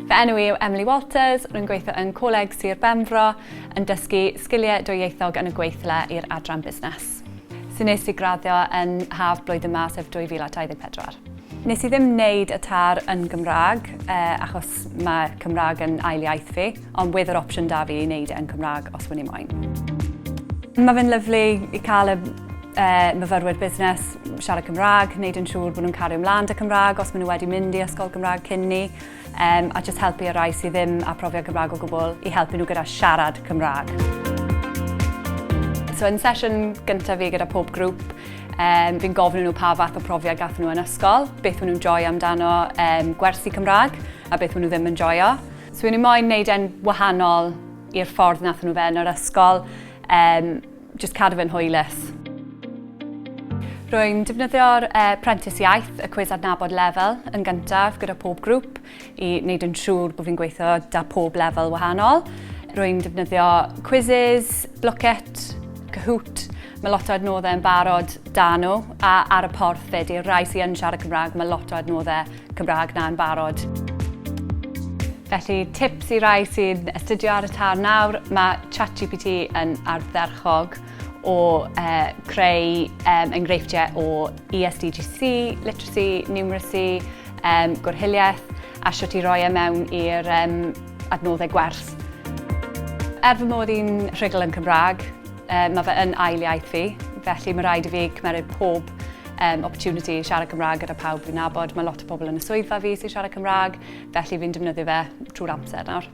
Fy enw i yw Emily Walters, rwy'n gweithio yn Coleg Sir Benfro yn dysgu sgiliau dwyieithog yn y gweithle i'r adran busnes. So nes i graddio yn haf blwyddyn yma sef 2024. Nes i ddim wneud y tar yn Gymraeg achos mae Cymraeg yn ail iaith fi, ond wedd yr opsiwn da fi i wneud yn Cymraeg os wyn i moyn. Mae fe'n lyflu i cael y myfyrwyr busnes siarad Cymraeg, wneud yn siŵr bod nhw'n cario ymlaen â Cymraeg os maen nhw wedi mynd i ysgol Gymraeg cyn ni, a jyst helpu y rai sydd ddim â profiad Cymraeg o gwbl i helpu nhw gyda siarad Cymraeg. So yn sesiwn gyntaf fi gyda pob grŵp, fi'n gofyn nhw pa fath o profiad gath nhw yn ysgol, beth maen nhw'n joio amdano gwersi Cymraeg a beth maen nhw ddim yn joio. So fi'n moyn wneud e'n wahanol i'r ffordd nath nhw fe yn yr ysgol, jyst cadw fe'n hwylus. Rwy'n defnyddio'r Prentis Iaith, y cwis adnabod lefel, yn gyntaf gyda pob grŵp i wneud yn siŵr bod fi'n gweithio da pob lefel wahanol. Rwy'n defnyddio quizzes, Blwcket, Kahoot. Mae lot o adnoddau yn barod da nhw, a ar y porth fyd i'r rai sy'n siarad Cymraeg, mae lot o adnoddau Cymraeg na'n barod. Felly, tips i rai sy'n astudio ar y tar nawr, mae ChatGPT yn ardderchog o creu enghreifftiau o ESDGC, literacy, numeracy, gwrhiliaeth, a sut i roi e mewn i'r adnoddau gwers. Fy mod i'n rhugl yn Cymraeg, mae fe yn ail iaith fi, felly mae rhaid i fi cymeryd pob opportunity i siarad Cymraeg gyda pawb fi'n nabod. Mae lot o bobl yn y swyddfa fi sy'n siarad Cymraeg, felly fi'n defnyddio fe trwy'r amser nawr.